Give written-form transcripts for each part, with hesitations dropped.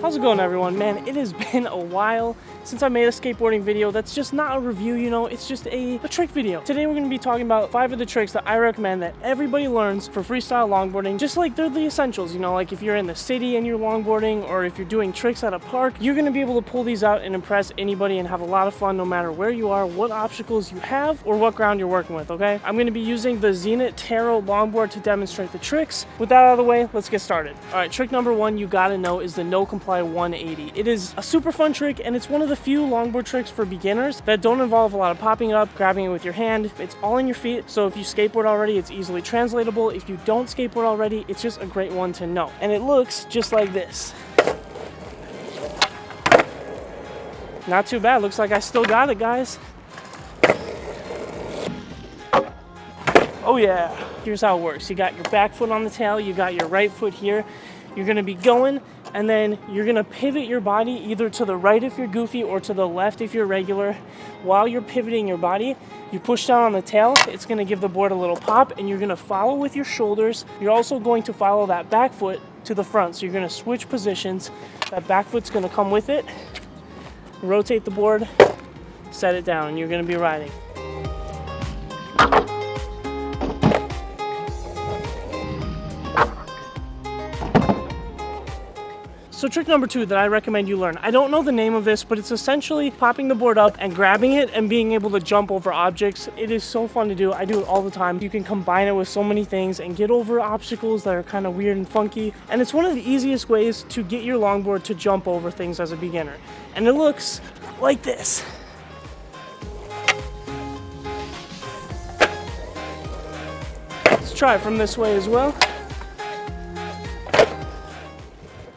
How's it going, everyone? Man, it has been a while since I made a skateboarding video that's just not a review, you know, it's just a trick video. Today we're going to be talking about 5 of the tricks that I recommend that everybody learns for freestyle longboarding, just like they're the essentials, you know, like if you're in the city and you're longboarding or if you're doing tricks at a park, you're going to be able to pull these out and impress anybody and have a lot of fun no matter where you are, what obstacles you have, or what ground you're working with, okay? I'm going to be using the Zenit Tero longboard to demonstrate the tricks. With that out of the way, let's get started. All right, trick number 1 you got to know is the no comply 180. It is a super fun trick and it's one of the few longboard tricks for beginners that don't involve a lot of popping it up, grabbing it with your hand. It's all in your feet, so if you skateboard already, it's easily translatable. If you don't skateboard already, it's just a great one to know. And it looks just like this. Not too bad. Looks like I still got it, guys. Oh yeah. Here's how it works. You got your back foot on the tail, you got your right foot here. You're gonna be going, and then you're gonna pivot your body either to the right if you're goofy or to the left if you're regular. While you're pivoting your body, you push down on the tail. It's gonna give the board a little pop, and you're gonna follow with your shoulders. You're also going to follow that back foot to the front. So you're gonna switch positions. That back foot's gonna come with it. Rotate the board, set it down, and you're gonna be riding. So trick number 2 that I recommend you learn, I don't know the name of this, but it's essentially popping the board up and grabbing it and being able to jump over objects. It is so fun to do. I do it all the time. You can combine it with so many things and get over obstacles that are kind of weird and funky. And it's one of the easiest ways to get your longboard to jump over things as a beginner. And it looks like this. Let's try it from this way as well.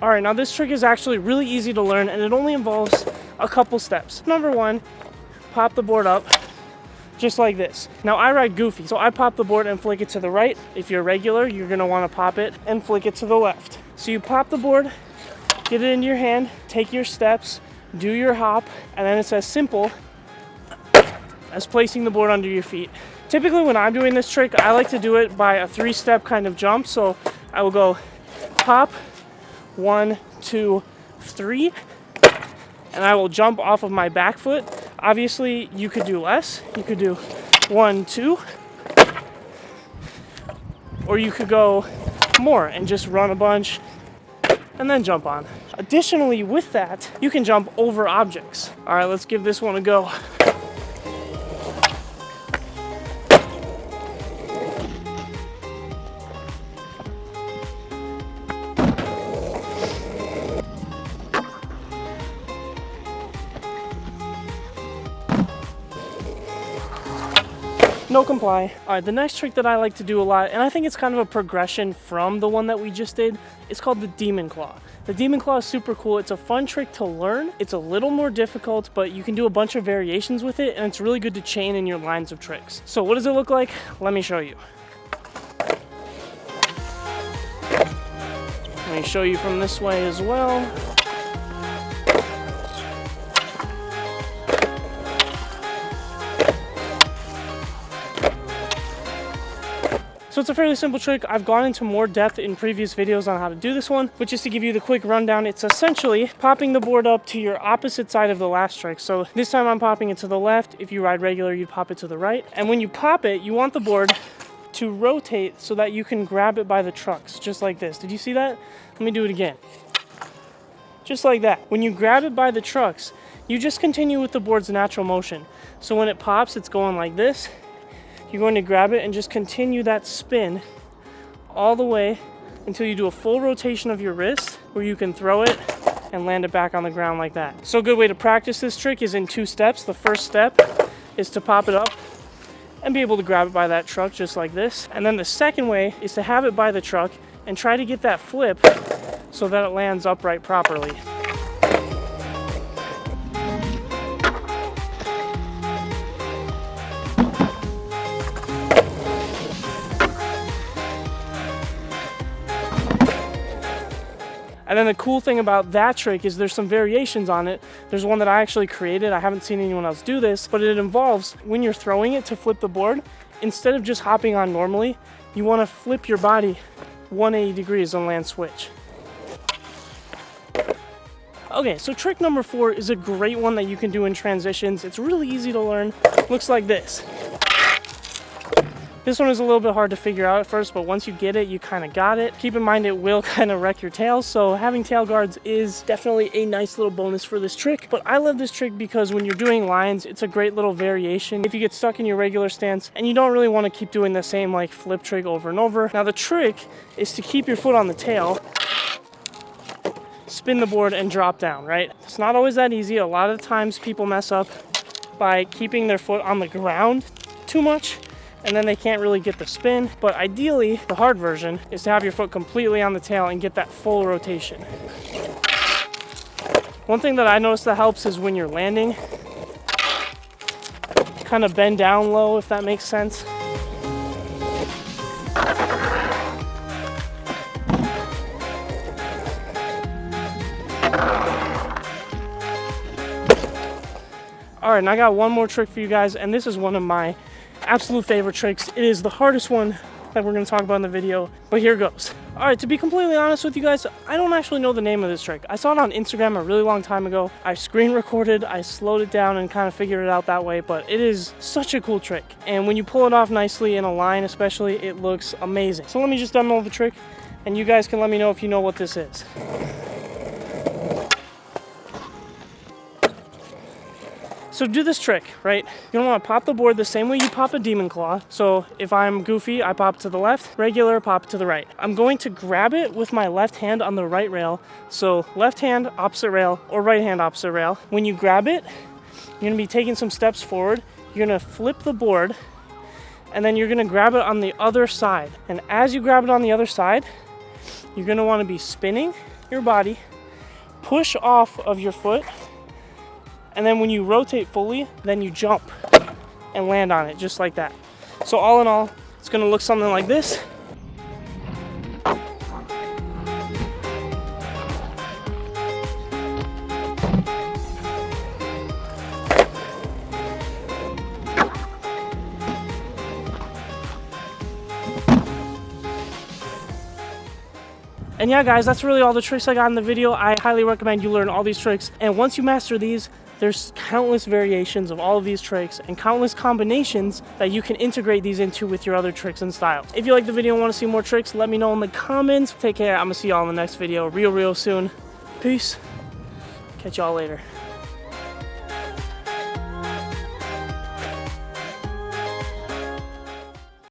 All right, now this trick is actually really easy to learn and it only involves a couple steps. Number 1, pop the board up just like this. Now I ride goofy, so I pop the board and flick it to the right. If you're regular, you're gonna wanna pop it and flick it to the left. So you pop the board, get it into your hand, take your steps, do your hop, and then it's as simple as placing the board under your feet. Typically when I'm doing this trick, I like to do it by a 3-step kind of jump. So I will go pop, 1, 2, 3, and I will jump off of my back foot. Obviously, you could do less. You could do 1, 2, or you could go more and just run a bunch and then jump on. Additionally, with that, you can jump over objects. All right, let's give this one a go. No comply. All right, the next trick that I like to do a lot, and I think it's kind of a progression from the one that we just did, is called the Demon Claw. The Demon Claw is super cool. It's a fun trick to learn. It's a little more difficult, but you can do a bunch of variations with it, and it's really good to chain in your lines of tricks. So what does it look like? Let me show you. Let me show you from this way as well. So it's a fairly simple trick. I've gone into more depth in previous videos on how to do this one, but just to give you the quick rundown, it's essentially popping the board up to your opposite side of the last trick. So this time I'm popping it to the left. If you ride regular, you'd pop it to the right. And when you pop it, you want the board to rotate so that you can grab it by the trucks, just like this. Did you see that? Let me do it again. Just like that. When you grab it by the trucks, you just continue with the board's natural motion. So when it pops, it's going like this. You're going to grab it and just continue that spin all the way until you do a full rotation of your wrist where you can throw it and land it back on the ground like that. So a good way to practice this trick is in 2 steps. The first step is to pop it up and be able to grab it by that truck just like this. And then the second way is to have it by the truck and try to get that flip so that it lands upright properly. And then the cool thing about that trick is there's some variations on it. There's one that I actually created. I haven't seen anyone else do this, but it involves when you're throwing it to flip the board, instead of just hopping on normally, you want to flip your body 180 degrees and land switch. Okay, so trick number 4 is a great one that you can do in transitions. It's really easy to learn. Looks like this. This one is a little bit hard to figure out at first, but once you get it, you kind of got it. Keep in mind it will kind of wreck your tail, so having tail guards is definitely a nice little bonus for this trick. But I love this trick because when you're doing lines, it's a great little variation. If you get stuck in your regular stance and you don't really want to keep doing the same like flip trick over and over. Now the trick is to keep your foot on the tail, spin the board, and drop down, right? It's not always that easy. A lot of the times people mess up by keeping their foot on the ground too much, and then they can't really get the spin. But ideally, the hard version is to have your foot completely on the tail and get that full rotation. One thing that I noticed that helps is when you're landing, kind of bend down low, if that makes sense. All right, and I got one more trick for you guys, and this is one of my absolute favorite tricks. It is the hardest one that we're going to talk about in the video, but here goes. All right, to be completely honest with you guys, I don't actually know the name of this trick. I saw it on Instagram a really long time ago. I screen recorded, I slowed it down and kind of figured it out that way, but it is such a cool trick. And when you pull it off nicely in a line especially, it looks amazing. So let me just demo the trick, and you guys can let me know if you know what this is. So do this trick, right? You're gonna wanna pop the board the same way you pop a demon claw. So if I'm goofy, I pop to the left, regular, pop to the right. I'm going to grab it with my left hand on the right rail. So left hand, opposite rail, or right hand, opposite rail. When you grab it, you're gonna be taking some steps forward. You're gonna flip the board, and then you're gonna grab it on the other side. And as you grab it on the other side, you're gonna wanna be spinning your body, push off of your foot, and then when you rotate fully, then you jump and land on it, just like that. So all in all, it's gonna look something like this. And yeah, guys, that's really all the tricks I got in the video. I highly recommend you learn all these tricks. And once you master these, there's countless variations of all of these tricks and countless combinations that you can integrate these into with your other tricks and styles. If you like the video and want to see more tricks, let me know in the comments. Take care. I'm going to see y'all in the next video real soon. Peace. Catch y'all later.